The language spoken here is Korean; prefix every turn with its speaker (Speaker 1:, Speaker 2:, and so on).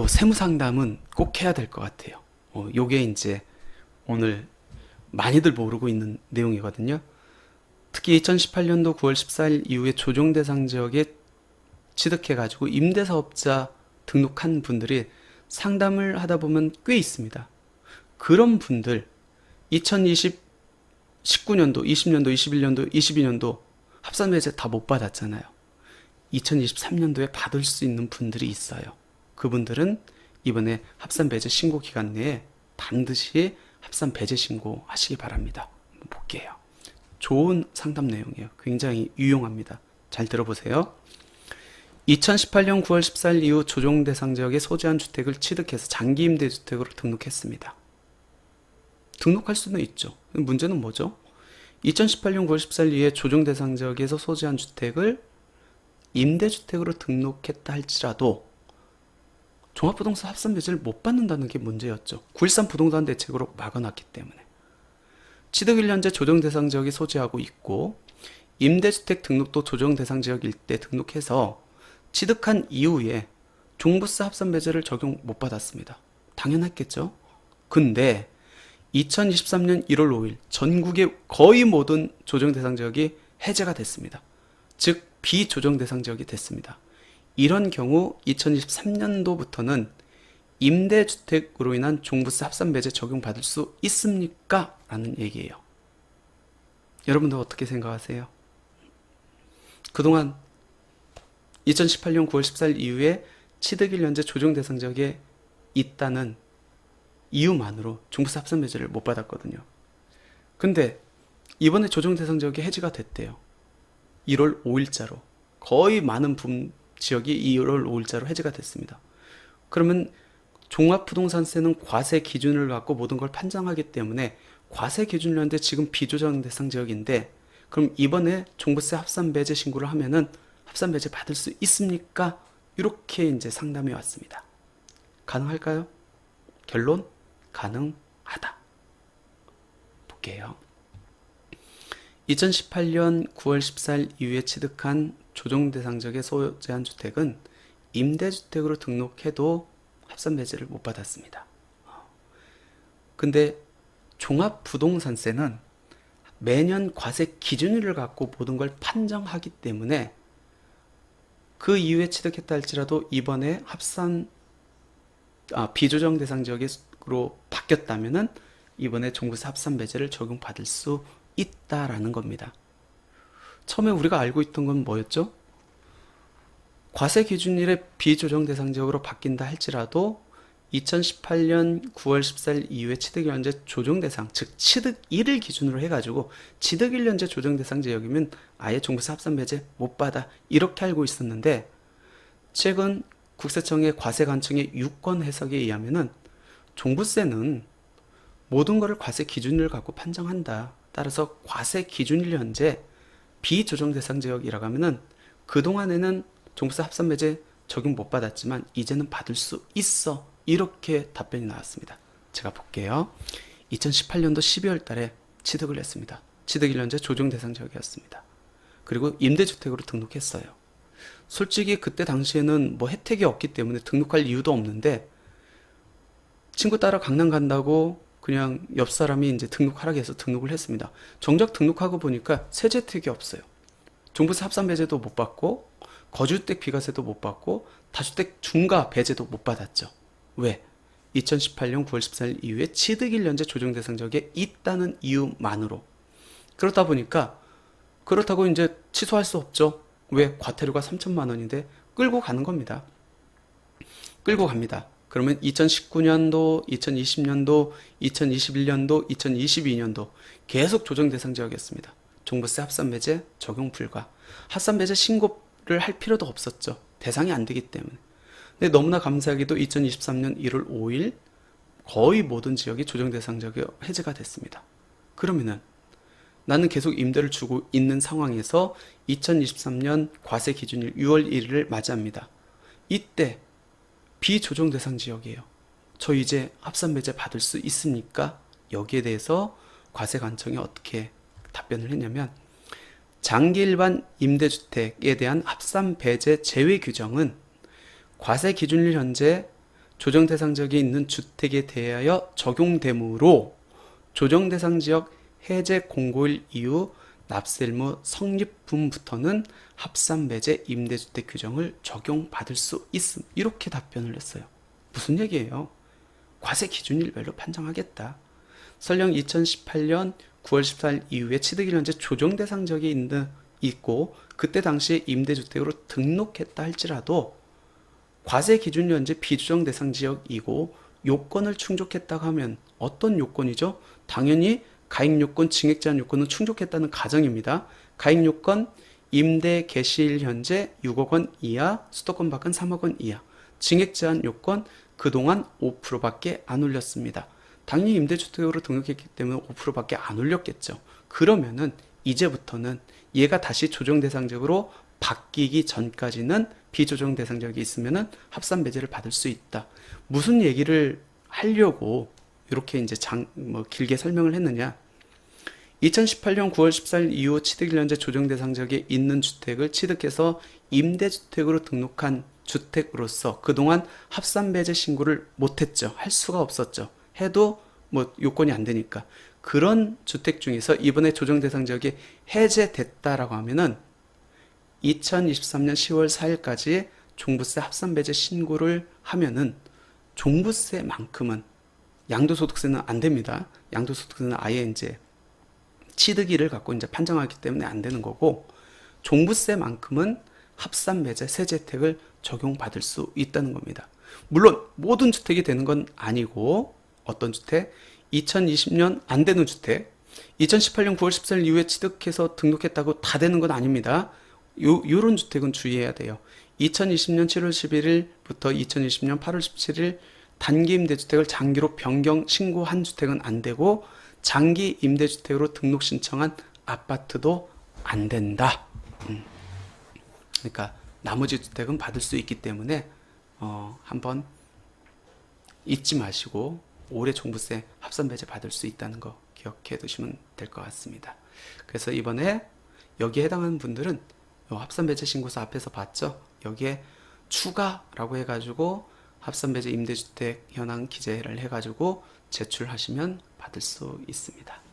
Speaker 1: 세무 상담은 꼭 해야 될 것 같아요. 요게 이제 오늘 많이들 모르고 있는 내용이거든요. 특히 2018년도 9월 14일 이후에 조정 대상 지역에 취득해가지고 임대사업자 등록한 분들이 상담을 하다 보면 꽤 있습니다. 그런 분들 2019년도, 20년도, 21년도, 22년도 합산배제 다 못 받았잖아요. 2023년도에 받을 수 있는 분들이 있어요. 그분들은 이번에 합산배제 신고 기간 내에 반드시 합산배제 신고 하시기 바랍니다. 한번 볼게요. 좋은 상담 내용이에요. 굉장히 유용합니다. 잘 들어보세요. 2018년 9월 14일 이후 조정 대상 지역에 소재한 주택을 취득해서 장기 임대주택으로 등록했습니다. 등록할 수는 있죠. 문제는 뭐죠? 2018년 9월 14일 이후에 조정 대상 지역에서 소재한 주택을 임대주택으로 등록했다 할지라도 종합부동산 합산배제를 못 받는다는 게 문제였죠. 9.13 부동산 대책으로 막아놨기 때문에. 취득 1년제 조정 대상 지역이 소재하고 있고 임대주택 등록도 조정 대상 지역일 때 등록해서 취득한 이후에 종부세 합산배제를 적용 못 받았습니다. 당연했겠죠. 근데 2023년 1월 5일 전국의 거의 모든 조정 대상 지역이 해제가 됐습니다. 즉 비조정 대상 지역이 됐습니다. 이런 경우 2023년도부터는 임대주택으로 인한 종부세 합산배제 적용받을 수 있습니까? 라는 얘기예요. 여러분들 어떻게 생각하세요? 그동안 2018년 9월 14일 이후에 취득 1년제 조정 대상 지역에 있다는 이유만으로 종부세 합산배제를 못 받았거든요. 근데 이번에 조정 대상 지역이 해지가 됐대요. 1월 5일자로 거의 많은 지역이 1월 5일자로 해지가 됐습니다. 그러면 종합부동산세는 과세 기준을 갖고 모든 걸 판정하기 때문에 과세 기준이라는데 지금 비조정 대상 지역인데 그럼 이번에 종부세 합산배제 신고를 하면은 합산배제 받을 수 있습니까? 이렇게 이제 상담이 왔습니다. 가능할까요? 결론 가능하다. 볼게요. 2018년 9월 14일 이후에 취득한 조정 대상 지역에 소재한 주택은 임대주택으로 등록해도 합산배제를 못 받았습니다. 근데 종합부동산세는 매년 과세 기준일을 갖고 모든 걸 판정하기 때문에 그 이후에 취득했다 할지라도 이번에 비조정 대상 지역으로 바뀌었다면은 이번에 종부세 합산배제를 적용받을 수 있다라는 겁니다. 처음에 우리가 알고 있던 건 뭐였죠? 과세 기준일에 비조정 대상 지역으로 바뀐다 할지라도 2018년 9월 14일 이후에 취득 1년제 조정 대상, 즉 취득 1을 기준으로 해가지고 취득 1년제 조정 대상 지역이면 아예 종부세 합산배제 못 받아 이렇게 알고 있었는데 최근 국세청의 과세관청의 유권 해석에 의하면은 종부세는 모든 것을 과세 기준일을 갖고 판정한다. 따라서 과세 기준일 현재 비조정 대상 지역이라고 하면은 그동안에는 종부세 합산배제 적용 못 받았지만 이제는 받을 수 있어. 이렇게 답변이 나왔습니다. 제가 볼게요. 2018년도 12월 달에 취득을 했습니다. 취득 1년제 조정 대상 지역이었습니다. 그리고 임대주택으로 등록했어요. 솔직히 그때 당시에는 뭐 혜택이 없기 때문에 등록할 이유도 없는데 친구 따라 강남 간다고 그냥 옆 사람이 이제 등록하라고 해서 등록을 했습니다. 정작 등록하고 보니까 세제 혜택이 없어요. 종부세 합산배제도 못 받고 거주주택 비과세도 못 받고 다주택 중과 배제도 못 받았죠. 왜? 2018년 9월 14일 이후에 취득 1년제 조정 대상 지역에 있다는 이유만으로. 그렇다 보니까 그렇다고 이제 취소할 수 없죠. 왜? 과태료가 3천만 원인데 끌고 가는 겁니다. 끌고 갑니다. 그러면 2019년도, 2020년도, 2021년도, 2022년도 계속 조정 대상 지역이었습니다. 종부세 합산배제 적용 불가. 합산배제 신고를 할 필요도 없었죠. 대상이 안 되기 때문에. 근데 너무나 감사하게도 2023년 1월 5일 거의 모든 지역이 조정 대상 지역이 해제가 됐습니다. 그러면은 나는 계속 임대를 주고 있는 상황에서 2023년 과세 기준일 6월 1일을 맞이합니다. 이때 비조정 대상 지역이에요. 저 이제 합산배제 받을 수 있습니까? 여기에 대해서 과세관청이 어떻게 답변을 했냐면 장기 일반 임대주택에 대한 합산배제 제외 규정은 과세 기준일 현재 조정 대상 지역에 있는 주택에 대하여 적용되므로 조정 대상 지역 해제 공고일 이후 납세 의무 성립분부터는 합산배제 임대주택 규정을 적용받을 수 있음. 이렇게 답변을 했어요. 무슨 얘기예요? 과세 기준일별로 판정하겠다. 설령 2018년 9월 14일 이후에 취득일 현재 조정 대상 지역에 있고 그때 당시에 임대주택으로 등록했다 할지라도 과세 기준 현재 비조정 대상 지역이고 요건을 충족했다고 하면 어떤 요건이죠? 당연히 가입 요건, 증액 제한 요건은 충족했다는 가정입니다. 가입 요건 임대 개시일 현재 6억 원 이하, 수도권 밖은 3억 원 이하. 증액 제한 요건 그동안 5%밖에 안 올렸습니다. 당연히 임대주택으로 등록했기 때문에 5%밖에 안 올렸겠죠. 그러면은 이제부터는 얘가 다시 조정 대상적으로 바뀌기 전까지는 비조정 대상적이 있으면은 합산 배제를 받을 수 있다. 무슨 얘기를 하려고 이렇게 이제 길게 설명을 했느냐? 2018년 9월 14일 이후 취득일 현재 조정 대상지역에 있는 주택을 취득해서 임대주택으로 등록한 주택으로서 그동안 합산배제 신고를 못했죠. 할 수가 없었죠. 해도 요건이 안 되니까. 그런 주택 중에서 이번에 조정 대상지역이 해제됐다라고 하면은 2023년 10월 4일까지 종부세 합산배제 신고를 하면은 종부세만큼은 양도소득세는 안 됩니다. 양도소득세는 아예 이제 취득일을 갖고 이제 판정하기 때문에 안 되는 거고, 종부세만큼은 합산배제 세제 혜택을 적용받을 수 있다는 겁니다. 물론 모든 주택이 되는 건 아니고, 어떤 주택? 2020년 안 되는 주택, 2018년 9월 14일 이후에 취득해서 등록했다고 다 되는 건 아닙니다. 요런 주택은 주의해야 돼요. 2020년 7월 11일부터 2020년 8월 17일 단기 임대주택을 장기로 변경 신고한 주택은 안 되고, 장기 임대주택으로 등록 신청한 아파트도 안 된다. 그러니까 나머지 주택은 받을 수 있기 때문에 한번 잊지 마시고 올해 종부세 합산배제 받을 수 있다는 거 기억해 두시면 될 것 같습니다. 그래서 이번에 여기에 해당하는 분들은 합산배제 신고서 앞에서 봤죠? 여기에 추가라고 해가지고 합산배제 임대주택 현황 기재를 해가지고 제출하시면 받을 수 있습니다.